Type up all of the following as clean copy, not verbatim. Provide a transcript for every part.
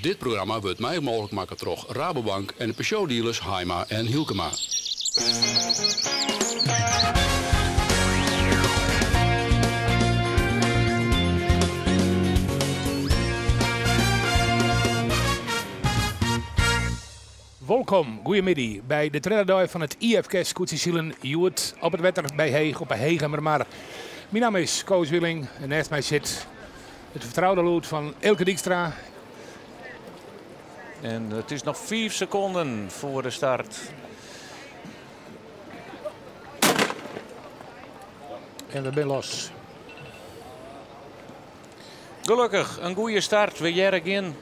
Dit programma wordt mij mogelijk maken door Rabobank en de Peugeot-dealers Heima en Hielkema. Welkom, goedemiddag, bij de trailerdag van het IFK Scootsie Joert op het wetter bij Heeg op een Heegemermar. Mijn naam is Koos Willing en naast mij zit het vertrouwde lood van Elke Dijkstra. En het is nog 4 seconden voor de start. En we zijn los. Gelukkig, een goede start. We jerk in.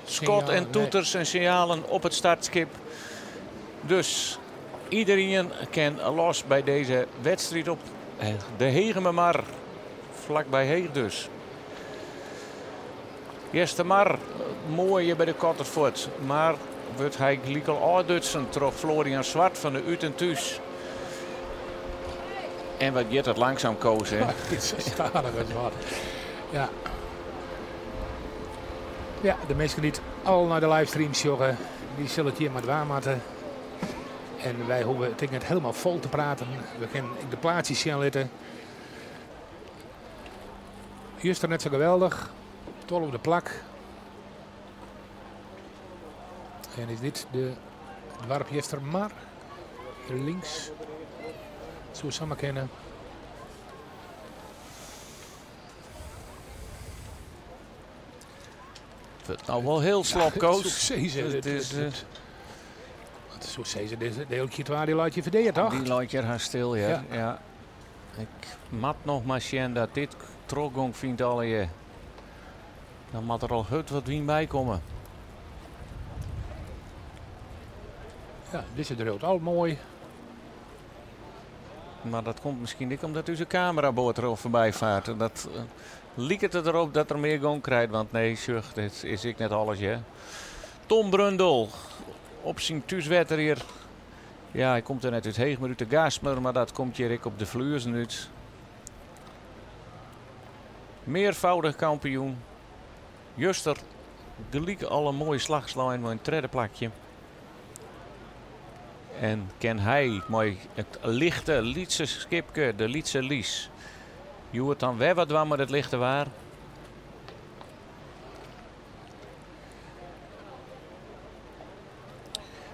Schot en toeters en signalen op het startskip. Dus iedereen kan los bij deze wedstrijd op de Heegemermar. Vlakbij Heeg dus. Eerste Mar, mooi bij de Kottervoort. Maar wordt hij gelijk al uitdutsen. Trof Florian Zwart van de Uten thuis. En wat gaat het langzaam kozen. Ja, het is zo stadig als wat. Ja. Ja, de mensen die het al naar de livestreams joggen, die zullen het hier maar waarmaken. En wij hoeven het net helemaal vol te praten. We kunnen de plaatsjes zien letten. Juster net zo geweldig. Tol op de plak. En is dit de dwarp Jestermar. Hier links. Zo samen kennen. Het nou wel heel slap, Koos. Zo zei ze, de hele waar die laat je verdedigen, toch? Die laat je haar stil, ja. Ik mat nog maar zien dat dit trokgong vindt al je. Dan moet er al wat wien bij komen. Ja, dit is er al mooi. Maar dat komt misschien niet omdat u zijn cameraboot er voorbij vaart. Dat liek het erop dat er meer gong krijgt. Want nee, zucht, dit is ik net alles, hè. Tom Brundel op zijn thuiswetter hier. Ja, hij komt er net uit Heeg, maar uit de Gasmer. Maar dat komt hier ik op de Vluurs nu. Meervoudig kampioen. Juster gelijk al een mooie slag slaan met een derde plakje. En kan hij mooi het lichte Lietse skipke, de Lietse Lies. Je hoort dan weer wat waar met het lichte waar.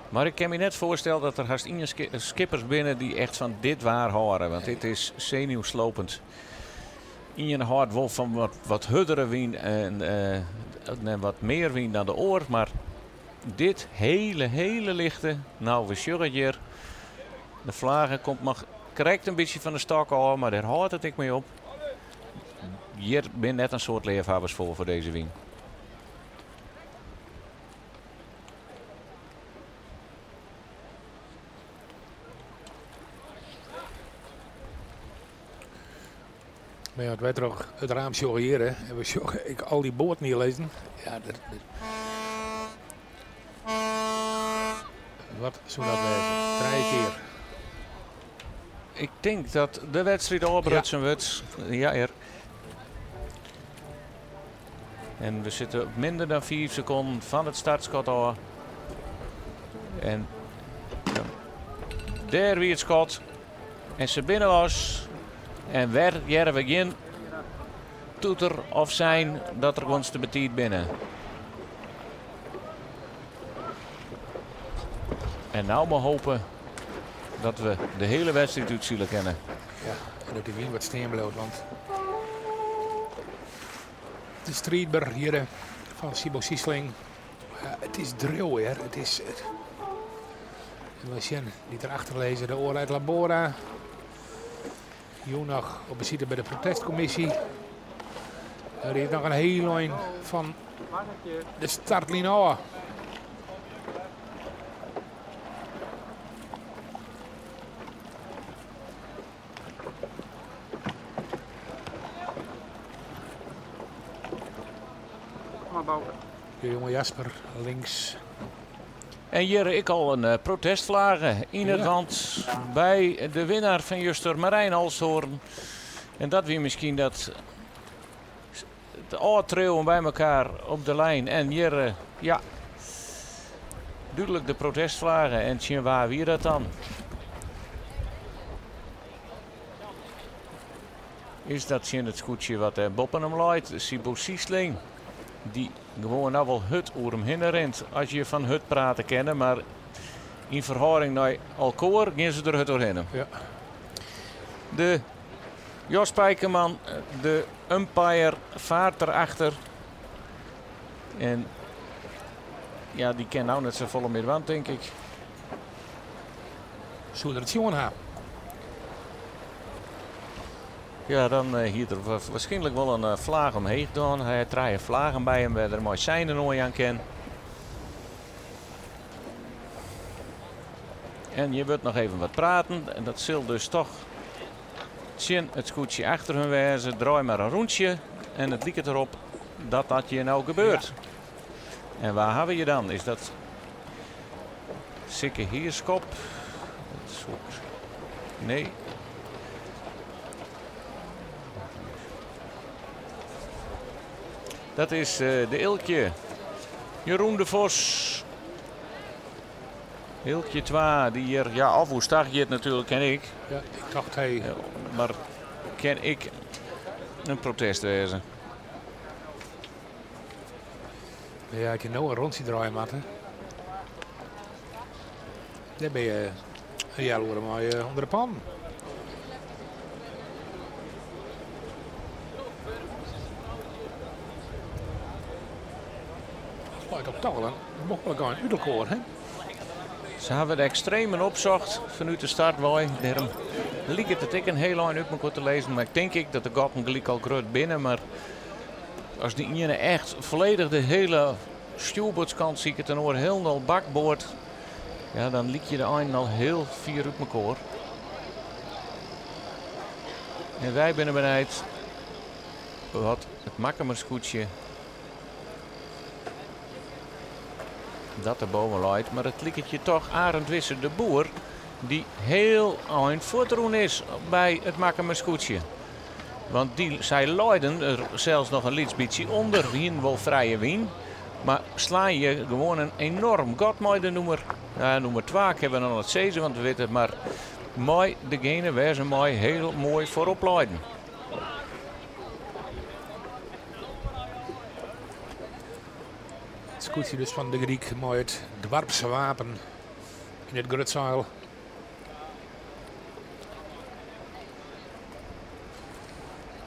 Maar ik kan me net voorstellen dat er haast skippers binnen die echt van dit waar horen. Want dit is zenuwslopend. Ian houdt wel van wat huddere wien en wat meer wien dan de oor. Maar dit hele lichte. Nou, we sjurren hier. De vlagen komt nog correct een beetje van de stok af, maar daar houdt het ik mee op. Hier ben net een soort leefhabbers voor deze wien. Maar ja, het werd toch het raam hier, hè. En we joggen, ik al die boord niet lezen. Ja, wat zou dat wezen? 3 keer. Ik denk dat de wedstrijd oprutsen wordt. Ja, En we zitten op minder dan 4 seconden van het startschot af. En daar weer het schot. En ze binnen was. En werd we geen toeter of zijn dat er ons te betiet binnen. En nou maar hopen dat we de hele wedstrijd uit zullen kennen. Ja, en dat die wien wat steen bloot, want de strijdber hier van Sibo Siesling. Ja, het is drill, hè. Het is. En we zien die erachter lezen, de oor uit Labora. Hier nog op bezitter bij de protestcommissie. Er is nog een hele lijn van de startlijn af. De jonge Jasper links. En hier ik al een protestvlagen in het hand bij de winnaar van Juster, Marijn Alshoorn. En dat weer misschien dat de oortreeuwen bij elkaar op de lijn. En hier Ja. Duidelijk de protestvlagen. En tjen, waar wie dat dan? Is dat tjen het scootje wat boppen hem leidt? Sibo Siesling. Die gewoon nou wel hut oer hem heen rent. Als je van hut praten kennen. Maar in verhouding naar Alcoor gaan ze er hut doorheen. Ja. De Jos Spijkerman, de umpire, vaart erachter. En ja, die kent nou net zo volle meer wand, denk ik. Zullen we het zien gaan? Ja, dan hier er waarschijnlijk wel een vlaag omheen gedaan. Hij heeft 3 vlagen bij hem, waar er mooi zijn nooit aan ken. En je wilt nog even wat praten. En dat zal dus toch zien het scootje achter hun wezen. Draai maar een rondje. En het liekt erop dat dat hier nou gebeurt. Ja. En waar hebben we je dan? Is dat Sikke Heerskop? Nee. Dat is de Ilkje. Jeroen de Vos. Ilkje 2, die hier, ja, af hoe stag je het natuurlijk, ken ik. Ja, ik dacht hij. Ja, maar ken ik een protest wezen. Ja, ik je nou een rondje draaien, Matten. Daar ben je een jaar maar onder de pan. Lijkt op toch wel een mogelijk een udelkoor, hè? Ze hebben de extremen opzocht vanuit de start. Daarom liep het ik een heel lang uit me te lezen. Maar ik denk dat de gaten gelijk al groot binnen. Maar als die ene echt volledig de hele stuurboordskant zie ik het dan oor heel nul bakboord. Ja, dan liep je de eind al heel vier uit elkaar. En wij zijn bereid. Wat het makkemerscootje. Dat erboven leidt. Maar het likt je toch Arend Wisser de Boer. Die heel eind voortroen is bij het makkemerscootje. Want zij leiden er zelfs nog een lietsbietje onder. Wien wel vrije wien. Maar sla je gewoon een enorm gat met de nummer 2 hebben we nog het zezen, want we weten het maar. Mooi degene waar ze mooi heel mooi voorop leiden. Het scootje dus van de Griek, mooi het dwarpse wapen in het grutzeil.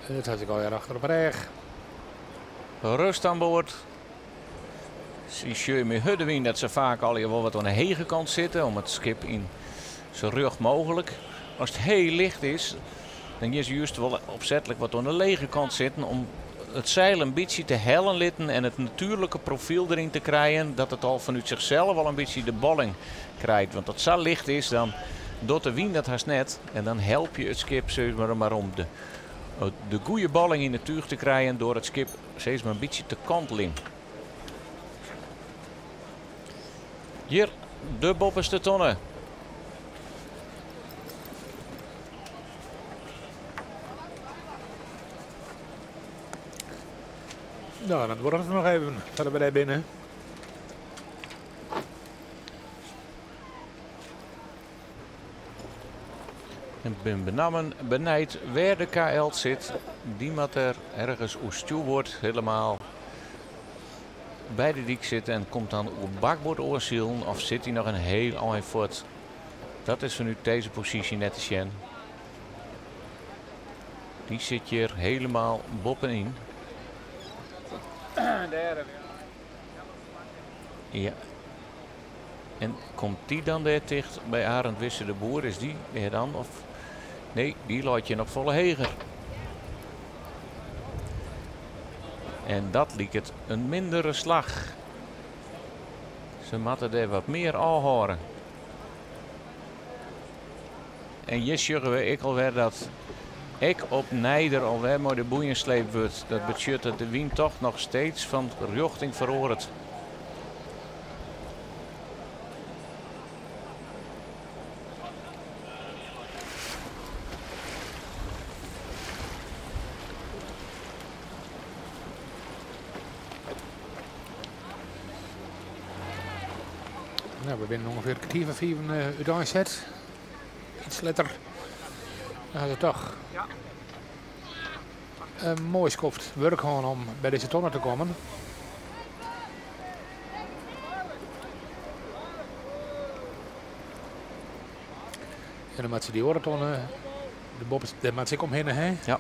Dat had ik al achter op reg. Rust aan boord. Zie je met Huddewien dat ze vaak al wel wat aan de hege kant zitten om het schip in zo rug mogelijk. Als het heel licht is, dan is ze juist wel opzettelijk wat aan de lege kant zitten om het zeil een beetje te hellen litten en het natuurlijke profiel erin te krijgen, dat het al vanuit zichzelf al een beetje de balling krijgt. Want als het zo licht is, dan doet de wind dat haast net en dan help je het schip maar om de goede balling in het tuig te krijgen door het schip steeds maar een beetje te kanteling. Hier de bopperste tonnen. Nou, dan wordt het nog even verder bij binnen. En ben benammen benijd waar de KL zit. Die moet er ergens oestuw wordt helemaal bij de dik zitten en komt dan op bakboord oorzielen of zit hij nog een heel eind voort. Dat is vanuit deze positie net te zien. Die zit hier helemaal boppenin. Ja. En komt die dan daar dicht bij Arend Wisser de Boer? Is die er dan? Of nee, die laat je nog volle heger. En dat liep het een mindere slag. Ze moeten er wat meer aanhouden. En je ik alweer dat ik op Nijder alweer maar de boeien sleep wordt. Dat betekent dat de wind toch nog steeds van richting verhoort. Nou, we winnen ongeveer een kwartier van 4 uit de aanzet. Iets letter. Nou, dat toch. Ja. Een mooi skoft werk gewoon om bij deze tonnen te komen. En dan moet ze die orentonnen, de bob, daar moet ze ook omheen, hè? Ja.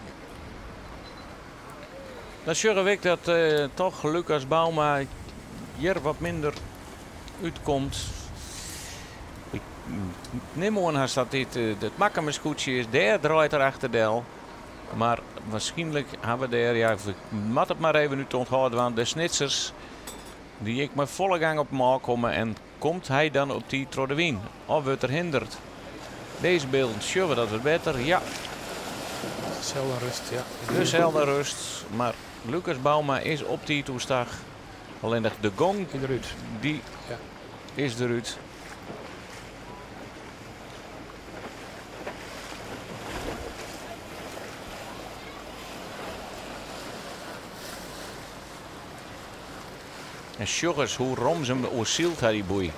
Dan zorgen we dat toch Lucas Bauma hier wat minder uitkomt. Ik neem aan dat dit het makkemerscoetje is. Daar draait er achter Del. Maar waarschijnlijk hebben we daar, ja, we moeten het maar even nu te onthouden, want de snitsers die ik met volle gang op maal komen en komt hij dan op die Trodewien? Of wordt er hinderd? Deze beelden zien we dat het beter, ja. Zelden rust, ja. Dus helder rust, maar Lucas Bauma is op die toestag. Alleen dat de gong, Eruit. die Ja. is eruit. En Sjoggens, hoe romsem zielt hij die boei.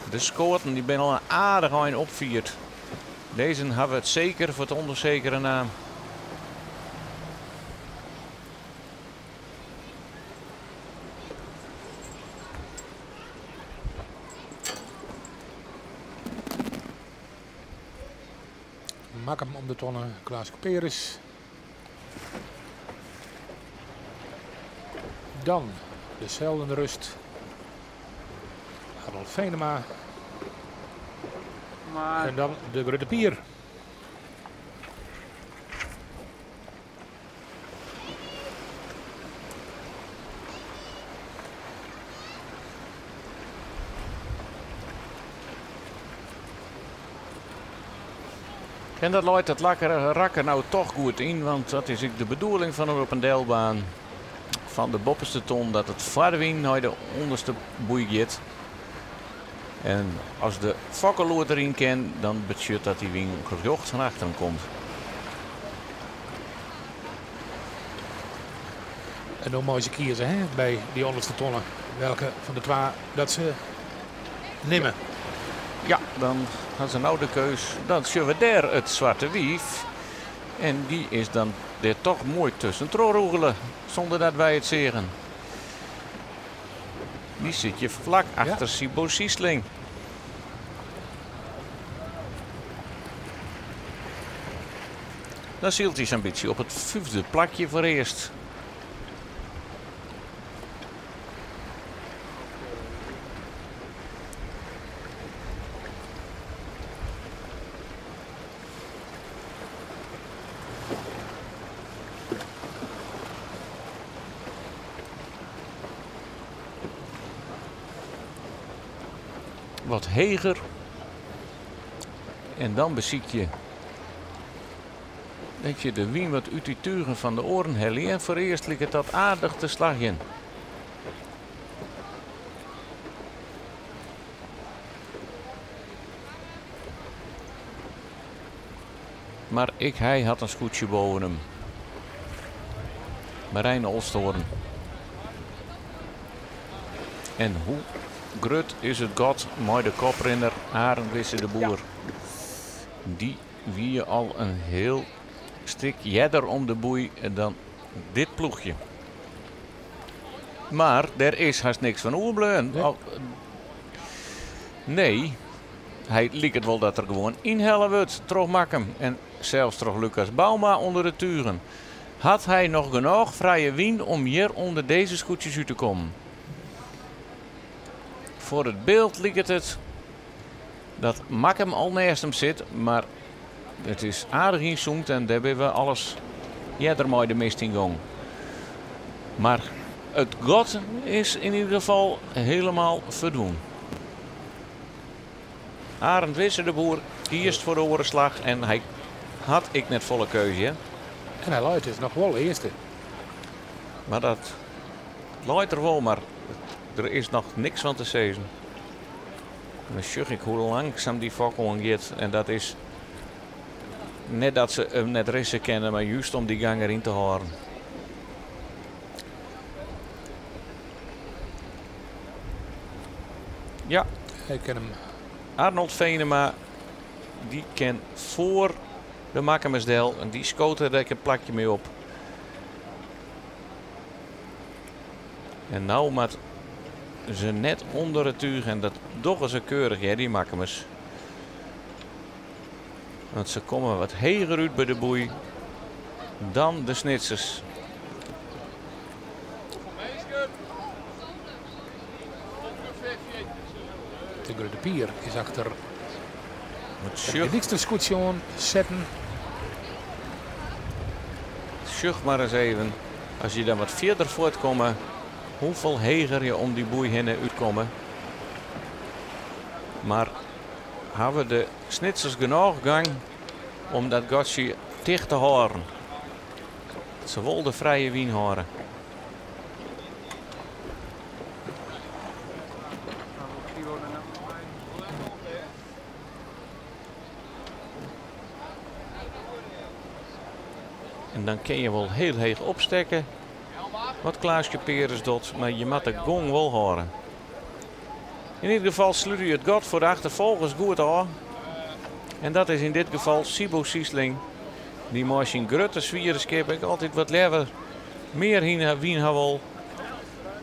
De scoorten die ben al een aardig aan opviert. Deze hebben we het zeker voor het onzekere naam. Maak hem om de tonnen, Klaas Couperus. Dan de zelden rust. Harold Venema. Maar En dan de Grutte Pier. En dat luidt het rakken nou toch goed in, want dat is ook de bedoeling van een op een deelbaan van de bopperste ton, dat het vaarwien naar de onderste boei gaat. En als de fokkeloer erin kan, dan betekent dat die wing gejocht van achteren komt. En dan mogen ze kiezen, hè, bij die onderste tonnen. Welke van de twee dat ze nemen. Ja, dan gaan ze nou de keus. Dan zien we daar het zwarte wief. En die is dan er toch mooi tussen troeroegelen, zonder dat wij het zeggen. Die zit je vlak achter Sibo Siesling. Dan zielt hij zijn beetje op het 5e plakje voor eerst. Wat heger. En dan beziek je dat je de wien wat uit die turen van de oren helly. En voor eerst ligt het dat aardig te slagje. Maar hij had een scootje boven hem. Marijn Olsthoorn. En hoe grut is het god, mooi de koprenner Arend Wisse de Boer. Die wie al een heel stuk jadder om de boei dan dit ploegje. Maar er is haast niks van oerbleun. Nee. Nee, hij liep het wel dat er gewoon inhellen wordt. Toch Makkem en zelfs toch Lucas Bauma onder de turen. Had hij nog genoeg vrije wien om hier onder deze scootjes uit te komen? Voor het beeld liep het dat Makkem al naast hem zit, maar het is aardig inzoomd en daar hebben we alles eerder mooi de mist in gang. Maar het god is in ieder geval helemaal verdwenen. Arend Wisse de Boer kiest voor de orenslag en hij had ik net volle keuze. Hè? En hij luidt dus nog wel eerste. Maar dat luidt er wel, maar er is nog niks van te zeggen. Dan zie ik hoe langzaam die fakkel gaat. En dat is net dat ze hem net rissen kennen, maar juist om die gang erin te houden. Ja. Ik ken hem. Arnold Venema, die ken voor de Makkemersdel. En die schoot er een plakje mee op. En nou met ze net onder het tuig. En dat doch ze keurig, ja, die Makkemers. Want ze komen wat heger uit bij de boei dan de Snitsers. De Pier is achter Met de dikste scootje zetten. Sjuch maar eens even. Als je dan wat verder voortkomt, hoeveel heger je om die boei heen uitkomen. Maar hebben de Snitsers genoeg gang om dat gotje dicht te houden. Ze wilden de vrije wien houden. En dan kun je wel heel heeg opstekken. Wat Klaasje Peres doet, maar je moet de gong wel horen. In ieder geval sluit je het gat voor de achtervolgers goed aan. En dat is in dit geval Sibo Siesling. Die machine grote zwierenskip. Ik altijd wat liever meer heen wien wil.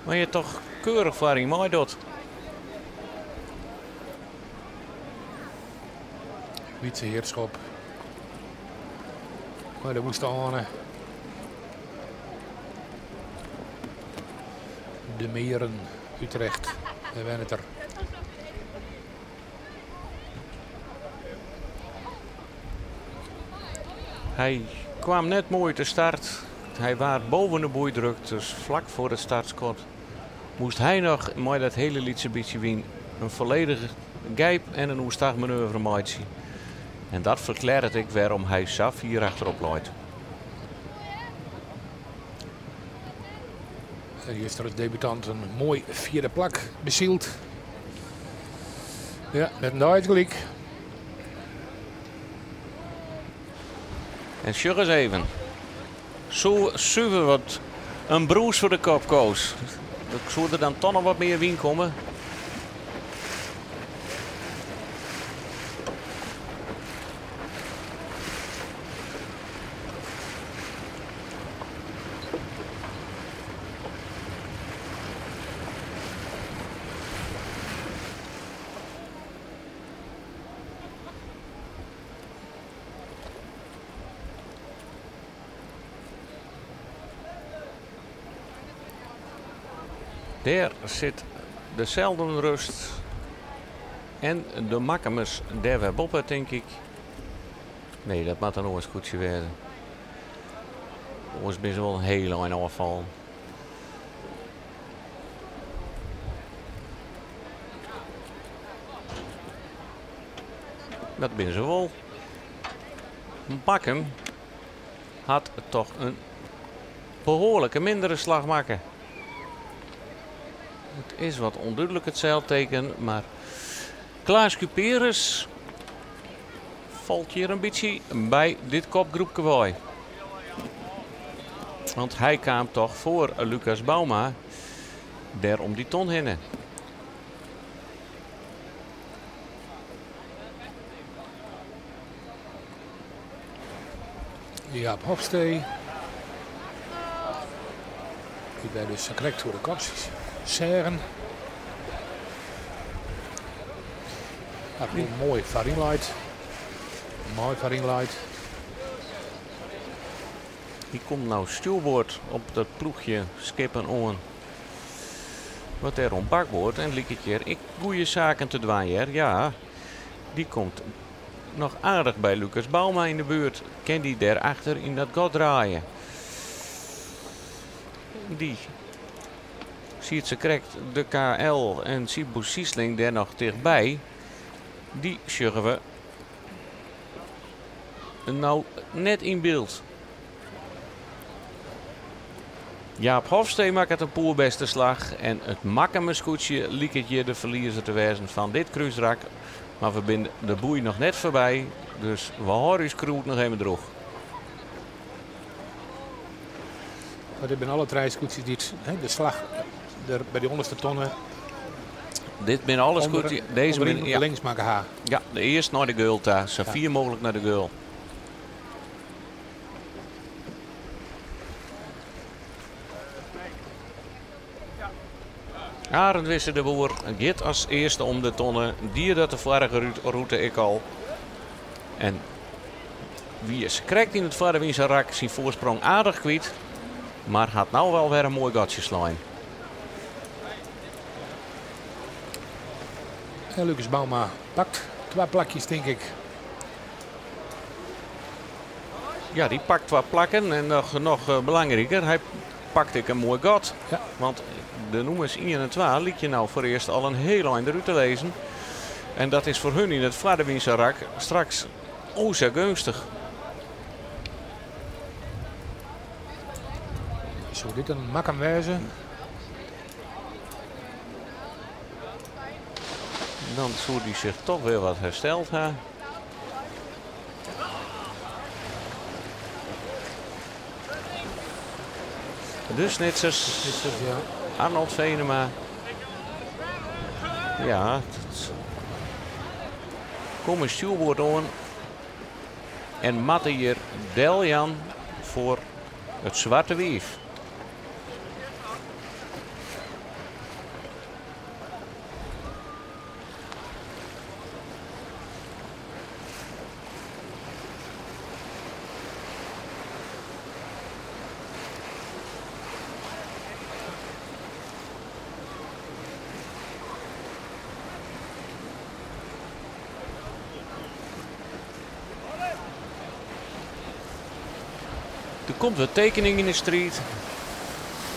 Maar je toch keurig voor hem mooi doet. Wietse Heerschop. Maar de moest aan. De Meren, Utrecht. We wennen het er. Hij kwam net mooi te start. Hij was boven de boei drukt, dus vlak voor het startschot moest hij nog, mooi dat hele liedje beetje wien, een volledige gijp en een oestagmanoeuvre maken. En dat verklaart ik waarom hij Saf hier achterop loopt. Hier is er als debutant een mooi vierde plak bezield. Ja, met een Duits gelijk. En sjug eens even. Zo zuiver wat een broes voor de kop koos. Zou er dan toch nog wat meer wien komen? Daar zit dezelfde rust. En de Makkemers daar weer boppen, denk ik. Nee, dat moet dan nog eens goed worden. Ons is wel een hele lange afval. Dat ben ze wel. Bakkem had toch een behoorlijke mindere slag maken. Het is wat onduidelijk het zeilteken, maar Klaas Cuperus valt hier een beetje bij dit kopgroepje bij. Want hij kwam toch voor Lucas Bauma daar om die ton heen. Jaap Hofstee. Die bij dus correct voor de kopjes. Seren. Mooi Farinlight. Mooi Farinlight. Die komt nou stuurboord op dat ploegje skippen on. Wat er om bakboord en liek een keer ik goede zaken te dwaaien. Ja, die komt nog aardig bij Lucas Bauma in de buurt. Kan die daarachter in dat gat draaien. Die ziet ze correct de KL en Sibo Siesling daar nog dichtbij. Die sjuggen we nou net in beeld. Jaap Hofstee maakt het een poerbeste slag. En het Makkemerskoetsje liek het je de verliezer te wezen van dit kruisrak. Maar we zijn de boei nog net voorbij. Dus we horen uw kroet nog even droeg. Dit zijn alle treinscootjes die de slag bij de onderste tonnen Dit ben alles goed. Deze ben, ja. Links maken haar. Ja, de eerste naar de goal daar. Zo vier mogelijk naar de goal. Arend Wisse de Boer gaat als eerste om de tonnen. Die dat de vorige route ik al. En wie is krijgt in het Vaderwiense rak zijn voorsprong aardig kwijt. Maar gaat nou wel weer een mooi gatje slaan. En Lucas Bauma pakt 2 plakjes, denk ik. Ja, die pakt wat plakken en nog belangrijker, hij pakt ik een mooi gat. Ja. Want de nummers 1 en 2 liet je nou voor eerst al een heel eind eruit te lezen. En dat is voor hun in het Vaderwiense rak straks zo gunstig. Zo, dit een makkelijk wezen. Dan zou die zich toch weer wat hersteld hebben. De Snitsers, Ja. Arnold Venema. Ja, het komen stuurboord aan. En Matte hier Deljan voor het Zwarte Wief. Er komt wat tekening in de street.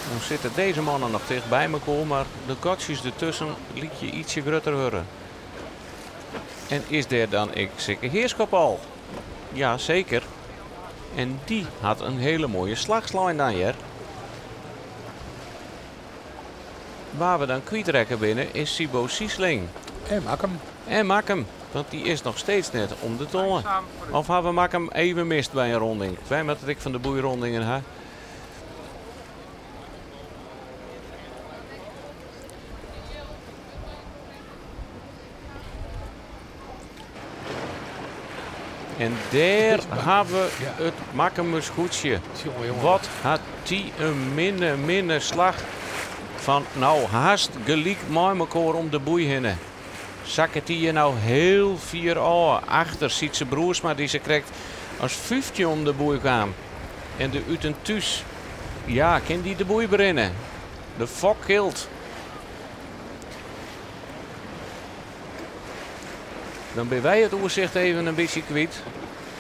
Dan zitten deze mannen nog dicht bij elkaar, maar de gatjes ertussen liet je ietsje groter horen. En is er dan ik zeker Heerschop al? Ja, zeker. En die had een hele mooie slagslijn dan hier. Waar we dan kwijtrekken binnen is Sibo Siesling. En maak hem. En maak hem, want die is nog steeds net om de tonnen. Of hebben we maak hem even mist bij een ronding. Ik weet dat ik van de boeirondingen heb. En daar hebben we het Makkemus goedje. Wat had die een minder slag van nou haast gelijk met elkaar om de boei heen. Zakken die je nou heel 4 jaar achter ziet ze broers, maar die ze krijgt als 15 om de boei kwam. En de Uten thuis, ja, kan die de boei beginnen. De fok kilt. Dan ben wij het oorzicht even een beetje kwijt.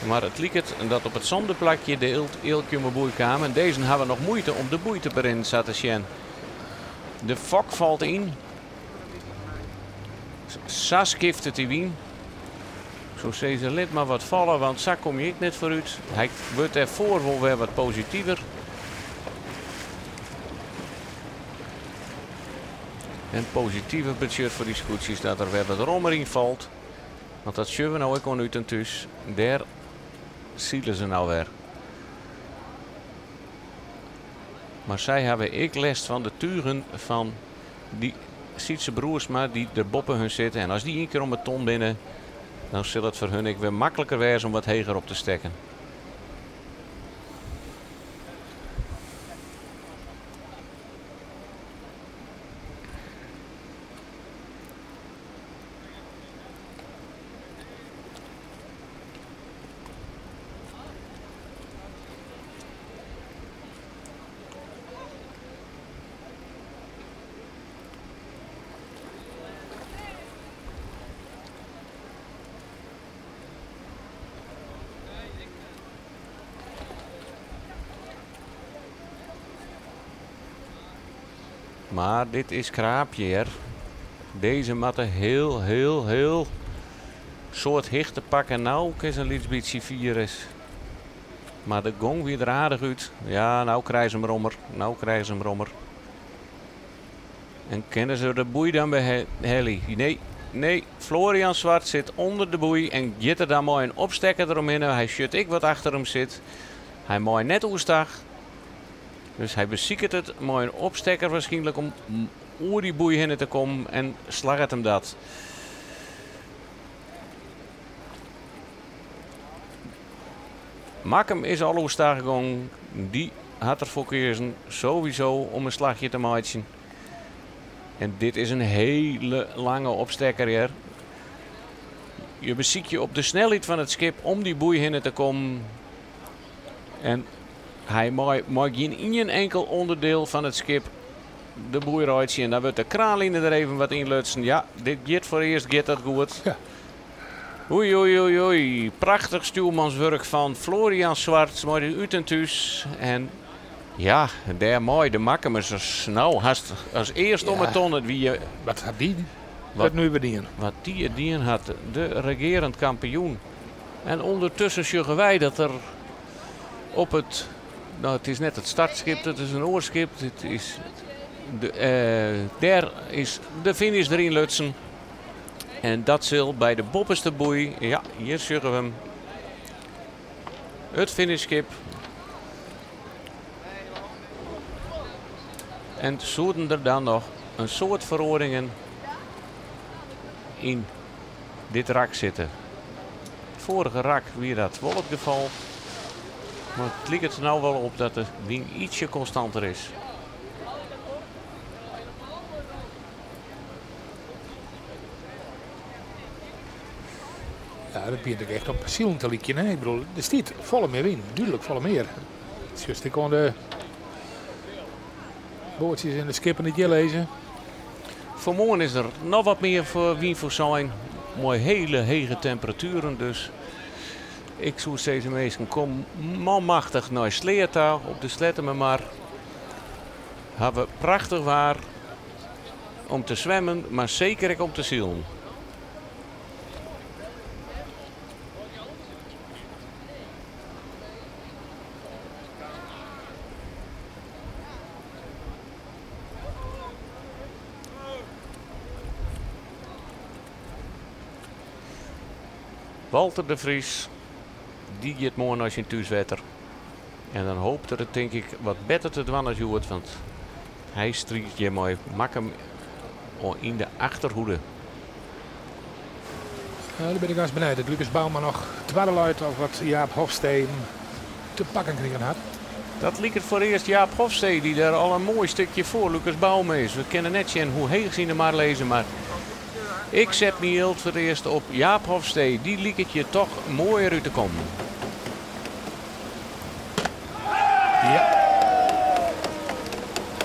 Maar het liep het dat op het zondeplakje de eeltje boei kwam. En deze hebben nog moeite om de boei te beginnen, zaten Sjen. De fok valt in. Sas kift het die wien. Zo zei ze lid maar wat vallen, want Sa kom je ik net vooruit. Hij wordt ervoor wel weer wat positiever. En positiever betekent voor die scootjes dat er weer wat rommer in valt. Want dat zien we nou ook uit en thuis. Daar zielen ze nou weer. Maar zij hebben ik les van de turen van die Sietse Broersma die er boppen hun zitten. En als die 1 keer om het ton binnen, dan zal het voor hun ik weer makkelijker wezen om wat heger op te stekken. Maar dit is kraapje hier. Deze matten heel soort hicht te pakken. Nou is een lietsbietje 4 is. Maar de gong weer er aardig uit. Ja, nou krijgen ze hem rommer. En kennen ze de boei dan bij Helly? Nee. Florian Zwart zit onder de boei en gaat er dan mooi een opstekker eromheen. Hij shut ik wat achter hem zit. Hij mooi net oestag. Dus hij beziekert het mooi een opstekker waarschijnlijk oer die boei heen te komen en slag het hem dat. Makkem is al staan gegaan. Die had ervoor gekozen sowieso om een slagje te maken. En dit is een hele lange opstekker hier. Je beziet je op de snelheid van het schip om die boei heen te komen. En hij mag in een enkel onderdeel van het schip de boei rijden. En dan wordt de kraanlijne er even wat in lutsen. Ja, dit gaat voor eerst gaat dat goed. Ja. Oei, oei, oei, oei. Prachtig stuurmanswerk van Florian Zwart. Mooi uit en thuis. En ja, daar mooi. De Makkemers nou als eerst om het tonnen wie je. Wat had die het nu verdienen? Wat die het dien had. De regerend kampioen. En ondertussen zeggen wij dat er op het. Nou, het is net het startschip, het is een oorschip. Het is daar is de finish erin lutsen. En dat zal bij de bopperste boei. Ja, hier zeggen we hem. Het finishschip. En zouden er dan nog een soort verhoringen in dit rak zitten. Het vorige rak weer dat wel het geval. Maar het lijkt er nou wel op dat de wind ietsje constanter is. Ja, dat begint ook echt op zielen te lieken. Nee, ik bedoel, er staat volle meer in. Duidelijk volle meer. Het is juist, ik kon de boordjes in de skippen niet lezen. Vanmorgen is er nog wat meer voor wind voor zijn. Mooi hele hege temperaturen dus. Ik zou deze meesten kom manmachtig naar Sleertaal op de Sletten maar. Hebben we prachtig waar om te zwemmen, maar zeker ook om te zielen. Walter de Vries, die gaat morgen als je in thuiswetter. En dan hoopt er het denk ik wat beter te doen als je het, want hij striekt je mooi Makkem in de achterhoede. Daar ben ik als benieuwd dat Lucas Bouwman nog twaddeluid of wat Jaap Hofsteen te pakken kregen had. Dat liep het voor eerst Jaap Hofstee die daar al een mooi stukje voor Lucas Bouwman is. We kennen net en hoe heeg zien er maar lezen, maar ik zet me heel voor het eerst op Jaap Hofstee. Die liep het je toch mooier uit te komen. Ja.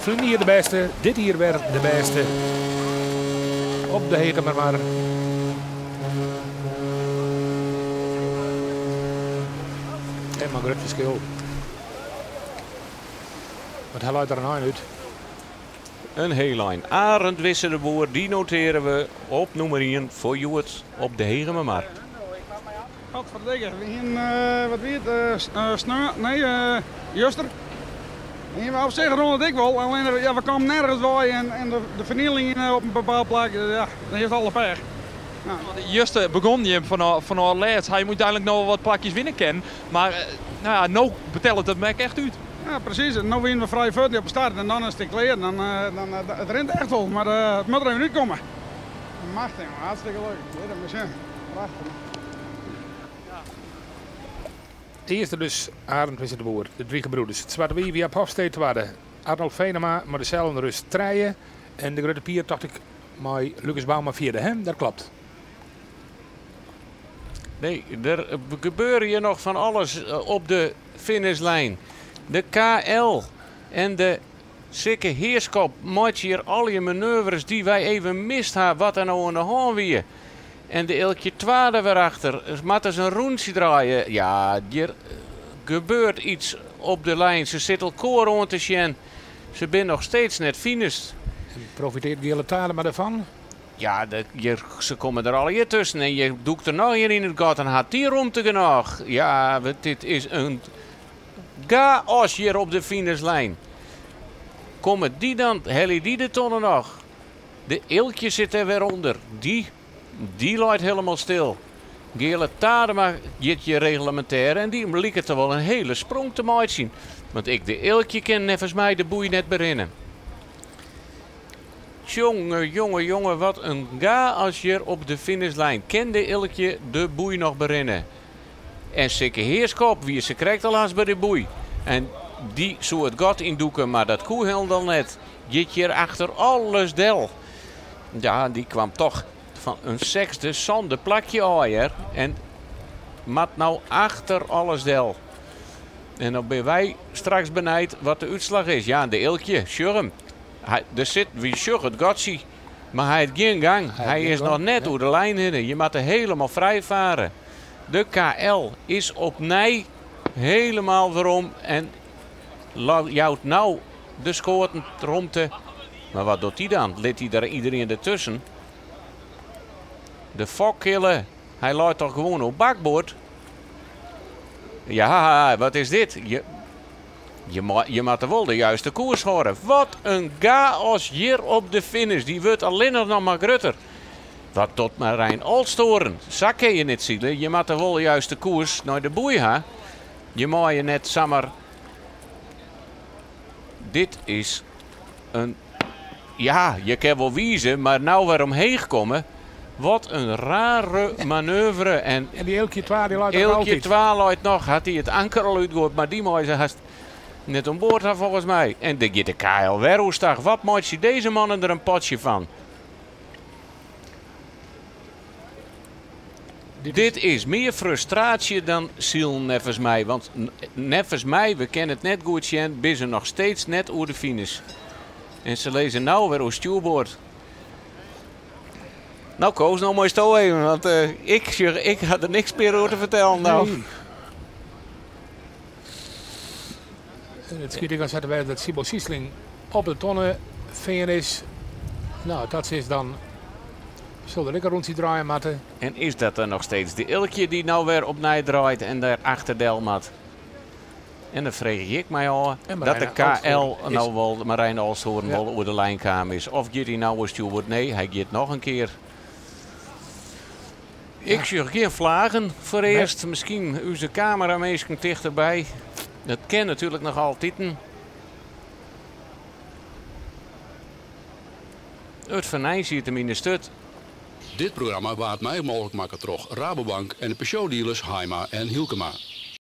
Vlieg hier de beste. Dit hier werd de beste. Op de hege maar. En maar groot verschil. Wat hij luidt er een uit. Een heel lijn. Arend Wisse de Boer, die noteren we op nummer 1 voor Joet op de Hegemermarkt. Godverdikke, wat weet Juster. En we op zich ronden ik wel, alleen ja, we komen nergens bij en de vernieling op een bepaald plek, ja, dat heeft alle pech. Nou. Juster begon je van al laatst. Hij moet eigenlijk nog wel wat plakjes winnen kennen, maar nou betelt het me echt uit. Ja, precies. En nu winnen we vrij voort op de start en dan is het klaar. Dan het rent echt wel, maar het moet er even niet komen. Machtig, hartstikke leuk. Dit is een prachtig. De eerste dus Arend Wisse de Boer, de drie gebroeders. Het zwarte wie op Hofstee waren Arnold Venema, maar dezelfde rust treien. En de grote pier dacht ik, maar Lucas Bouwman vierde, hè? Dat klopt. Nee, er gebeurt hier nog van alles op de finishlijn. De KL en de Sikke Heerskop maakt hier al je manoeuvres die wij even mist hebben. Wat er nou aan de hand weer. En de elkje twaalfde weer achter. Maar het is een roentje draaien. Ja, er gebeurt iets op de lijn. Ze zit al koor rond te zien. Ze zijn nog steeds net finest. Profiteert Gele Tade maar ervan? Ja, ze komen er al hier tussen. En je doet er nog hier in het gat en had die ruimte genoeg. Ja, dit is een chaos hier op de finishlijn. Komen die dan, hellen die de tonnen nog? De Ilkje zit er weer onder. Die loopt helemaal stil. Gele Tadema gaat je reglementair en die liet het er wel een hele sprong te mooi zien. Want ik de Ilkje ken nevens mij de boei net beginnen. Jongen, wat een ga als je op de finishlijn. Kende Ilkje de boei nog berennen. En zeker heerskop, wie ze krijgt al haast bij de boei. En die zou het gat indoeken, maar dat koe heel dan net. Jit hier achter alles del. Ja, die kwam toch van een sexte zonder plakje ooier. En mat nou achter alles del. En dan ben wij straks benijd wat de uitslag is. Ja, de Ilkje, Schurm. Er zit wie Schurm het gatsie. Maar hij heeft geen gang. Hij is nog net door de lijn heen. Je moet er helemaal vrij varen. De KL is op nij helemaal waarom. En jouwt nou de schoten romte. Maar wat doet hij dan? Let hij daar iedereen ertussen? De fokkiller. Hij laat toch gewoon op bakboord. Ja, wat is dit? Je moet er wel de juiste koers horen. Wat een chaos hier op de finish. Die wordt alleen nog maar grutter. Wat tot Marijn Olstoren. Zakken je niet zien. Je moet er wel de juiste koers naar de boei ha. Je moet je net samen. Dit is een. Ja, je kan wel wiezen, maar nou weer omheen komen. Wat een rare manoeuvre. En die Ilkje 2 die laat nog Ilkje altijd. 2 laat nog. Had hij het anker al uitgooid, maar die mooi ze haast net aan boord had volgens mij. En de KL Werhoestag. Wat maakt je deze mannen er een potje van? Dit is meer frustratie dan ziel nevens mij. Want nevens mij, we kennen het net goed zien, ben ze nog steeds net over de finish. En ze lezen nou weer op stuurboord. Nou Koos, nou mooi stil even, want ik had er niks meer over te vertellen nou. Nee. Het schiet ik al zetten wij dat Sibo Siesling op de tonnen veen is. Nou, dat is dan. Zullen ik een rondje draaien, Matte? En is dat er nog steeds de Ilkje die nou weer opnieuw draait en daar achter Delmat? En dan vreeg ik mij al dat de KL nou wel Marijn Olsthoorn wel over de lijnkamer is. Of gaat hij nou een steward? Nee, hij gaat nog een keer. Ik zie geen vlagen voor eerst. Misschien onze camerameester dichterbij. Dat kan natuurlijk nog altijd. Het Vernij ziet hem in de stut. Dit programma waard mij mogelijk maken door Rabobank en de Peugeot dealers Heima en Hielkema.